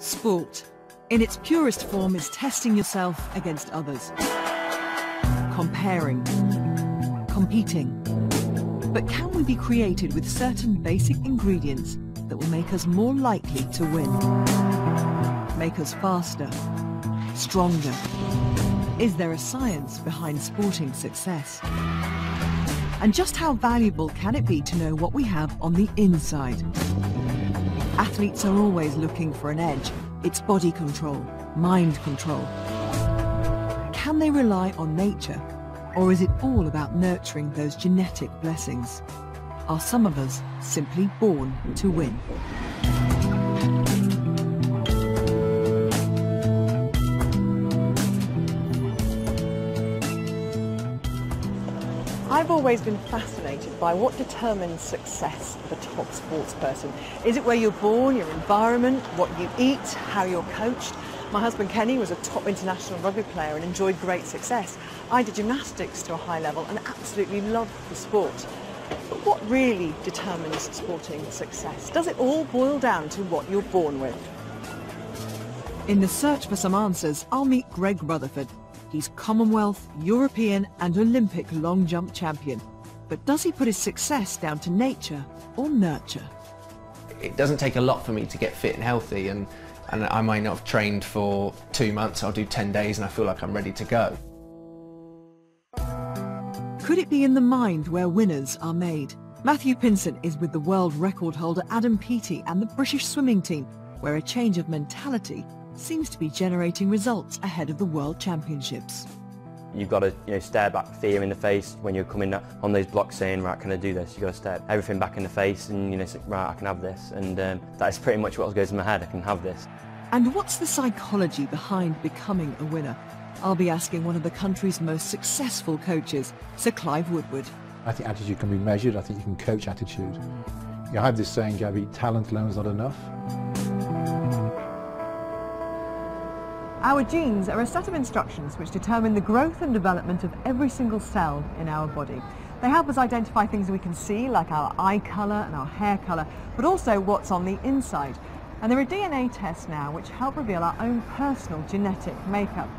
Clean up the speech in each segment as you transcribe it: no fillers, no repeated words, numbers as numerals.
Sport, in its purest form, is testing yourself against others. Comparing. Competing. But can we be created with certain basic ingredients that will make us more likely to win? Make us faster, stronger? Is there a science behind sporting success? And just how valuable can it be to know what we have on the inside? Athletes are always looking for an edge. It's body control, mind control. Can they rely on nature? Or is it all about nurturing those genetic blessings? Are some of us simply born to win? I've always been fascinated by what determines success of a top sports person. Is it where you're born, your environment, what you eat, how you're coached? My husband Kenny was a top international rugby player and enjoyed great success. I did gymnastics to a high level and absolutely loved the sport. But what really determines sporting success? Does it all boil down to what you're born with? In the search for some answers, I'll meet Greg Rutherford. He's Commonwealth, European and Olympic long jump champion. But does he put his success down to nature or nurture? It doesn't take a lot for me to get fit and healthy, and I might not have trained for 2 months. I'll do 10 days and I feel like I'm ready to go. Could it be in the mind where winners are made? Matthew Pinsent is with the world record holder Adam Peaty and the British swimming team, where a change of mentality seems to be generating results ahead of the World Championships. You've got to stare back fear in the face when you're coming on those blocks saying, right, can I do this? You've got to stare everything back in the face and say, right, I can have this. And that is pretty much what goes in my head, I can have this. And what's the psychology behind becoming a winner? I'll be asking one of the country's most successful coaches, Sir Clive Woodward. I think attitude can be measured. I think you can coach attitude. I have this saying, Gabby, talent alone is not enough. Our genes are a set of instructions which determine the growth and development of every single cell in our body. They help us identify things we can see, like our eye colour and our hair colour, but also what's on the inside. And there are DNA tests now which help reveal our own personal genetic makeup.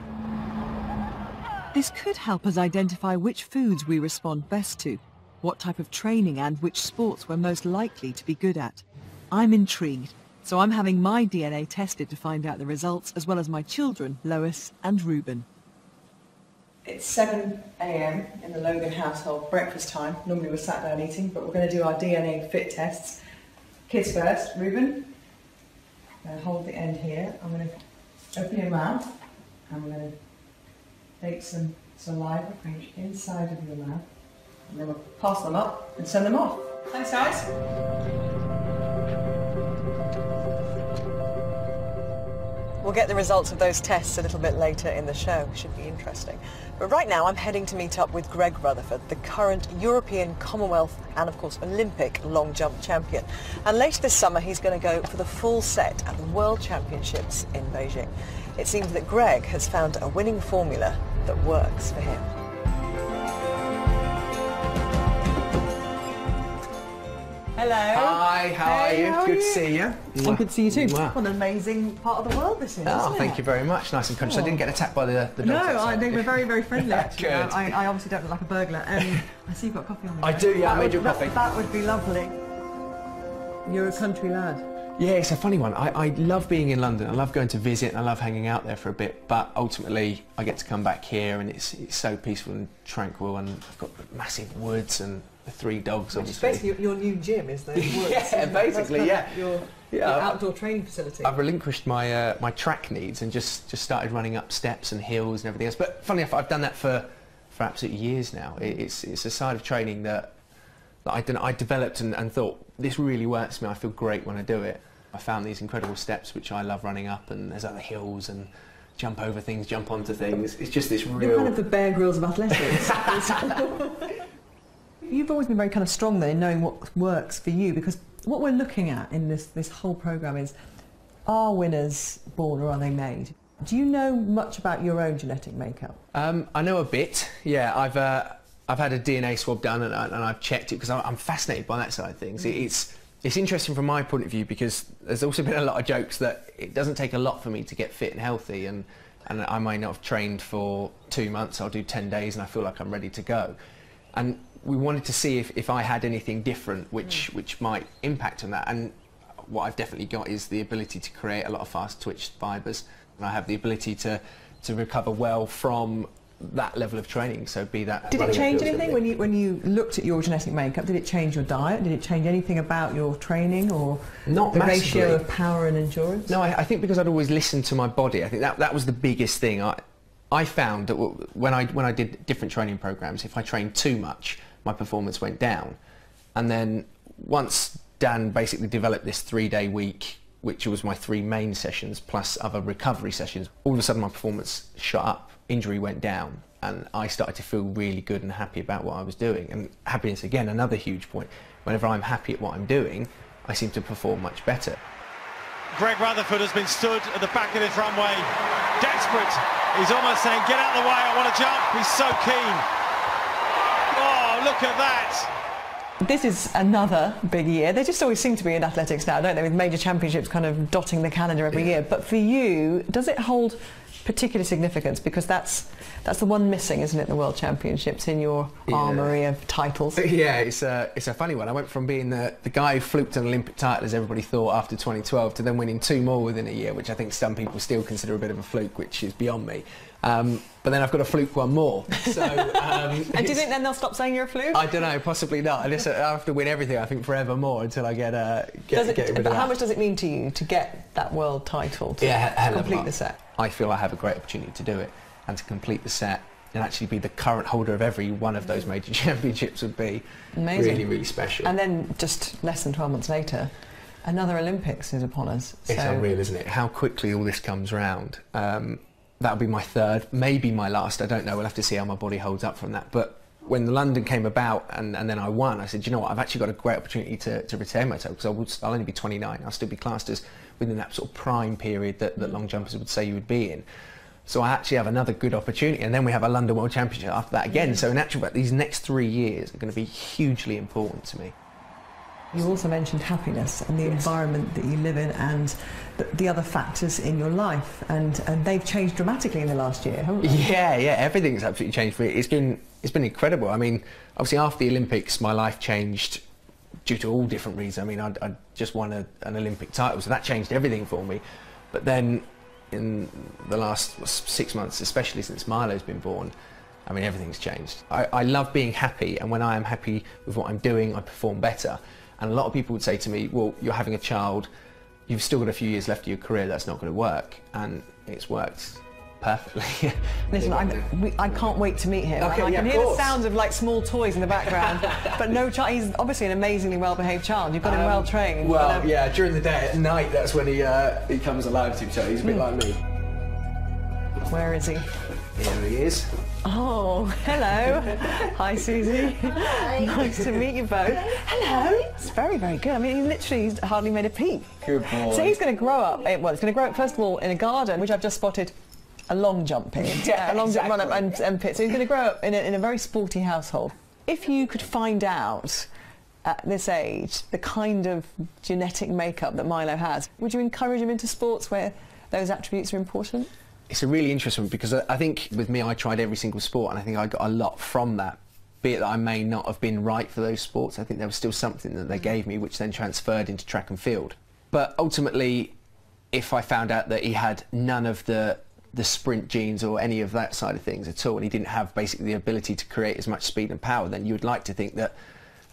This could help us identify which foods we respond best to, what type of training and which sports we're most likely to be good at. I'm intrigued. So I'm having my DNA tested to find out the results, as well as my children, Lois and Reuben. It's 7 a.m. in the Logan household, breakfast time. Normally we're sat down eating, but we're going to do our DNA fit tests. Kids first. Reuben, I'm going to hold the end here. I'm going to open your mouth, and we're going to take some saliva from each inside of your mouth, and then we'll pass them up and send them off. Thanks, guys. We'll get the results of those tests a little bit later in the show. Should be interesting. But right now I'm heading to meet up with Greg Rutherford, the current European, Commonwealth and of course Olympic long jump champion. And later this summer he's going to go for the full set at the World Championships in Beijing. It seems that Greg has found a winning formula that works for him. Hello. Hi, how are you? Good to see you. Oh, good to see you too. Mwah. What an amazing part of the world this is, Oh, isn't it? thank you very much. Nice and conscious. I didn't get attacked by the dogs. No, outside. I think we're very, very friendly actually. Good. I obviously don't look like a burglar. I see you've got coffee on the I do, yeah, I made you a that, coffee. That would be lovely. You're a country lad. Yeah, it's a funny one. I love being in London. I love going to visit and I love hanging out there for a bit, but ultimately I get to come back here and it's so peaceful and tranquil, and I've got massive woods and the 3 dogs, obviously. Basically, your new gym is the woods. Yeah, basically, yeah. Your outdoor training facility. I've relinquished my my track needs and just started running up steps and hills and everything else. But funny enough, I've done that for absolutely years now. It's a side of training that I developed and thought, this really works for me. I feel great when I do it. I found these incredible steps which I love running up, and there's other hills and jump over things, jump onto things. It's just this real... You're kind of the Bear Grylls of athletics. You've always been very kind of strong then in knowing what works for you, because what we're looking at in this whole programme is, are winners born or are they made? Do you know much about your own genetic makeup? I know a bit, yeah. I've had a DNA swab done and I've checked it because I'm fascinated by that side of things. It's interesting from my point of view because there's also been a lot of jokes that it doesn't take a lot for me to get fit and healthy, and I might not have trained for 2 months, I'll do 10 days and I feel like I'm ready to go. And we wanted to see if I had anything different which might impact on that, and what I've definitely got is the ability to create a lot of fast twitch fibres, and I have the ability to recover well from that level of training. So be that. Did it change anything when you looked at your genetic makeup? Did it change your diet? Did it change anything about your training or not the massively. ratio of power and endurance? No, I think because I'd always listened to my body. I think that was the biggest thing. I found that when I did different training programs, if I trained too much, my performance went down. And then once Dan basically developed this 3-day week, which was my 3 main sessions plus other recovery sessions, all of a sudden my performance shot up, injury went down, and I started to feel really good and happy about what I was doing. And happiness, again, another huge point. Whenever I'm happy at what I'm doing, I seem to perform much better. Greg Rutherford has been stood at the back of this runway, desperate. He's almost saying, get out of the way, I want to jump. He's so keen. Oh, look at that. This is another big year. They just always seem to be in athletics now, don't they, with major championships kind of dotting the calendar every year. But for you, does it hold particular significance? Because that's the one missing, isn't it, the World Championships in your armoury of titles? Yeah, it's a funny one. I went from being the guy who fluked an Olympic title, as everybody thought, after 2012, to then winning 2 more within a year, which I think some people still consider a bit of a fluke, which is beyond me. But then I've got to fluke one more. So, and do you think then they'll stop saying you're a fluke? I don't know, possibly not. I have to win everything, I think, forevermore until I get rid of that. How much does it mean to you to get that world title, to complete the set? I feel I have a great opportunity to do it, and to complete the set and actually be the current holder of every one of those major championships would be amazing. Really, really special. And then just less than 12 months later, another Olympics is upon us. It's unreal, isn't it? How quickly all this comes round. That'll be my 3rd, maybe my last, I don't know, we'll have to see how my body holds up from that. But when the London came about and then I won, I said, you know what, I've actually got a great opportunity to retain myself, because I'll only be 29, I'll still be classed as within that sort of prime period that long jumpers would say you would be in. So I actually have another good opportunity, and then we have a London World Championship after that again. So in actual fact, these next 3 years are going to be hugely important to me. You also mentioned happiness and the environment that you live in and the other factors in your life, and they've changed dramatically in the last year, haven't they? Yeah, everything's absolutely changed for me. It's been incredible. I mean, obviously after the Olympics, my life changed due to all different reasons. I mean, I just won an Olympic title, so that changed everything for me. But then in the last 6 months, especially since Milo's been born, I mean, everything's changed. I love being happy, and when I am happy with what I'm doing, I perform better. And a lot of people would say to me, well, you're having a child, you've still got a few years left of your career, that's not going to work. And it's worked perfectly. Listen, I can't wait to meet him. Okay, I can hear the sounds of like small toys in the background, but no child. He's obviously an amazingly well-behaved child. You've got him well trained. Well, yeah, during the day, at night, that's when he comes alive to each other. He's a bit like me. Where is he? Here he is. Oh, hello. Hi, Susie. Hi. Nice to meet you both. Hello. It's very, very good. I mean, he literally hardly made a peep. Good boy. So he's going to grow up, well, he's going to grow up, first of all, in a garden, which I've just spotted a long jump pit. Yeah, a long exactly. run up and pit. So he's going to grow up in a very sporty household. If you could find out at this age the kind of genetic makeup that Milo has, would you encourage him into sports where those attributes are important? It's a really interesting one, because I think with me, I tried every single sport, and I think I got a lot from that. Be it that I may not have been right for those sports, I think there was still something that they gave me which then transferred into track and field. But ultimately, if I found out that he had none of the sprint genes or any of that side of things at all, and he didn't have basically the ability to create as much speed and power, then you would like to think that,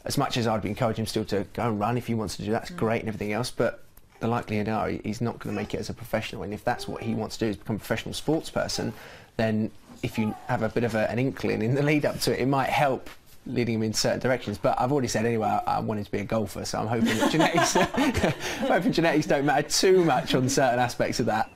as much as I'd be encouraging him still to go and run if he wants to do that, that's great and everything else, but the likelihood are he's not going to make it as a professional. And if that's what he wants to do, is become a professional sports person, then if you have a bit of an inkling in the lead up to it, it might help leading him in certain directions. But I've already said anyway, I wanted to be a golfer, so I'm hoping that genetics don't matter too much on certain aspects of that.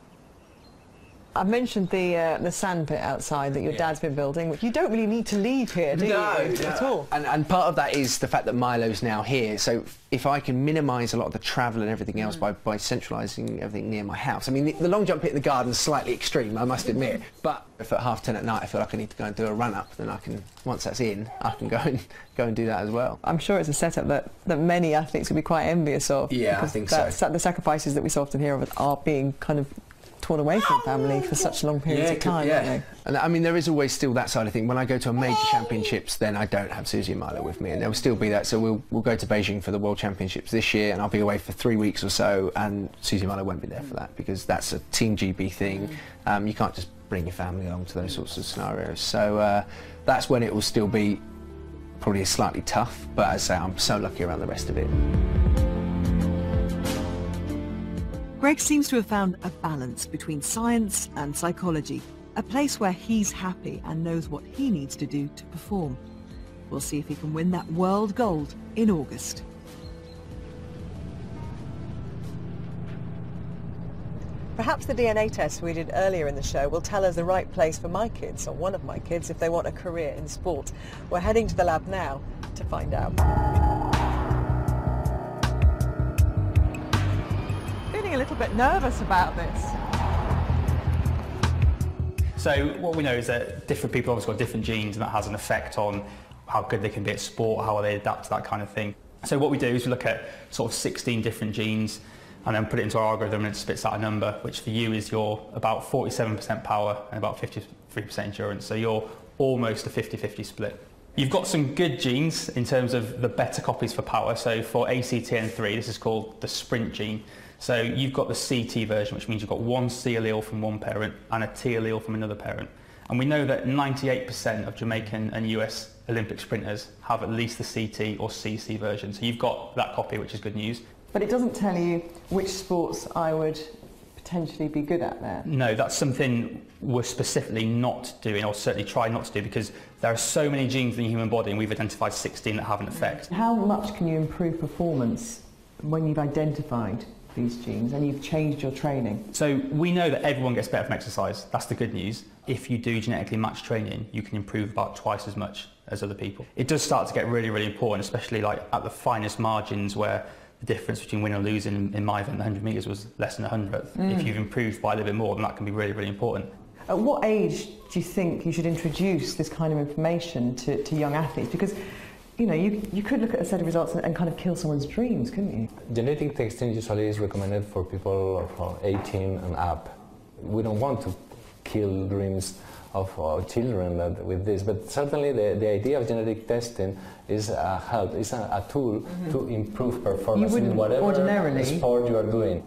I mentioned the sand pit outside that your dad's been building, which you don't really need to leave here, do you? At all. And part of that is the fact that Milo's now here, so if I can minimise a lot of the travel and everything else by centralising everything near my house. I mean, the long jump pit in the garden is slightly extreme, I must admit, but if at 10:30 at night I feel like I need to go and do a run-up, then I can, once that's in, I can go and do that as well. I'm sure it's a setup that many athletes would be quite envious of. Yeah, I think so. The sacrifices that we so often hear of are being kind of torn away from family for such long periods of time, aren't they? And I mean, there is always still that side of thing. When I go to a major championships, then I don't have Susie and Milo with me, and there will still be that. So we'll go to Beijing for the World Championships this year, and I'll be away for 3 weeks or so, and Susie and Milo won't be there for that because that's a Team GB thing. You can't just bring your family along to those sorts of scenarios. So that's when it will still be probably slightly tough, but as I say, I'm so lucky around the rest of it. Greg seems to have found a balance between science and psychology, a place where he's happy and knows what he needs to do to perform. We'll see if he can win that world gold in August. Perhaps the DNA test we did earlier in the show will tell us the right place for my kids, or one of my kids, if they want a career in sport. We're heading to the lab now to find out. Feeling a little bit nervous about this. So what we know is that different people obviously got different genes, and that has an effect on how good they can be at sport, how they adapt to that kind of thing. So what we do is we look at sort of 16 different genes and then put it into our algorithm, and it spits out a number, which for you is your about 47% power and about 53% endurance. So you're almost a 50-50 split. You've got some good genes in terms of the better copies for power. So for ACTN3, this is called the sprint gene. So you've got the CT version, which means you've got one C allele from one parent and a T allele from another parent. And we know that 98% of Jamaican and US Olympic sprinters have at least the CT or CC version. So you've got that copy, which is good news. But it doesn't tell you which sports I would potentially be good at there. No, that's something we're specifically not doing, or certainly try not to do, because there are so many genes in the human body, and we've identified 16 that have an effect. How much can you improve performance when you've identified these genes and you've changed your training? So we know that everyone gets better from exercise. That's the good news. If you do genetically matched training, you can improve about twice as much as other people. It does start to get really, really important, especially like at the finest margins where the difference between winning or losing in my event, the 100 metres, was less than a hundredth. If you've improved by a little bit more, then that can be really, really important. At what age do you think you should introduce this kind of information to young athletes? Because, you know, you could look at a set of results and kind of kill someone's dreams, couldn't you? Genetic testing usually is recommended for people from 18 and up. We don't want to kill dreams of children with this, but certainly the idea of genetic testing is a help, is a tool to improve performance in whatever sport you are doing.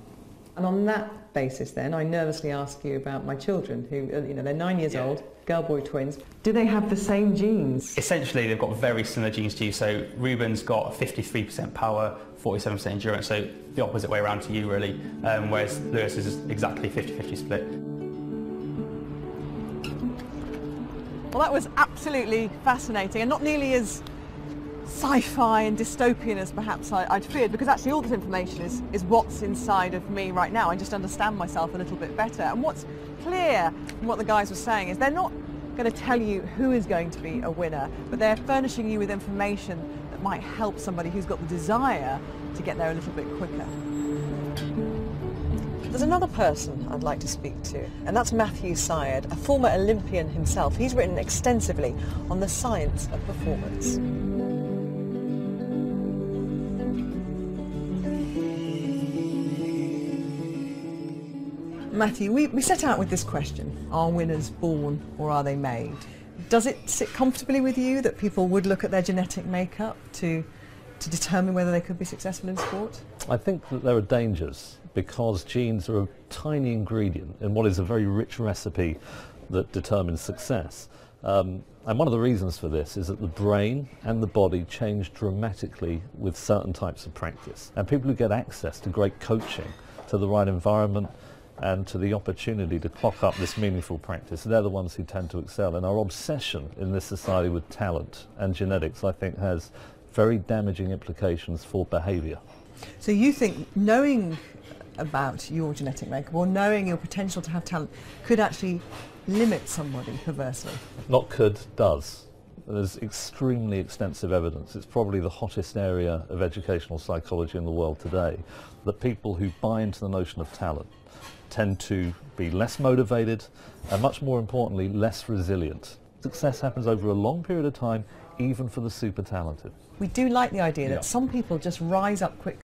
And on that basis then, I nervously ask you about my children who, you know, they're 9 years old, girl-boy twins. Do they have the same genes? Essentially, they've got very similar genes to you. So Ruben's got 53% power, 47% endurance, so the opposite way around to you really, whereas Lewis is exactly 50-50 split. Well, that was absolutely fascinating and not nearly as sci-fi and dystopian as perhaps I'd feared, because actually all this information is what's inside of me right now. I just understand myself a little bit better. And what's clear from what the guys were saying is they're not going to tell you who is going to be a winner, but they're furnishing you with information that might help somebody who's got the desire to get there a little bit quicker. There's another person I'd like to speak to, and that's Matthew Syed, a former Olympian himself. He's written extensively on the science of performance. Matthew, we set out with this question: are winners born or are they made? Does it sit comfortably with you that people would look at their genetic makeup to determine whether they could be successful in sport? I think that there are dangers, because genes are a tiny ingredient in what is a very rich recipe that determines success. And one of the reasons for this is that the brain and the body change dramatically with certain types of practice. And people who get access to great coaching, to the right environment, and to the opportunity to clock up this meaningful practice, they're the ones who tend to excel. And our obsession in this society with talent and genetics, I think, has very damaging implications for behaviour. So you think knowing about your genetic makeup, or knowing your potential to have talent, could actually limit somebody perversely? Not could, does. There's extremely extensive evidence. It's probably the hottest area of educational psychology in the world today, that people who buy into the notion of talent tend to be less motivated and, much more importantly, less resilient. Success happens over a long period of time, even for the super talented. We do like the idea Yeah. that some people just rise up quickly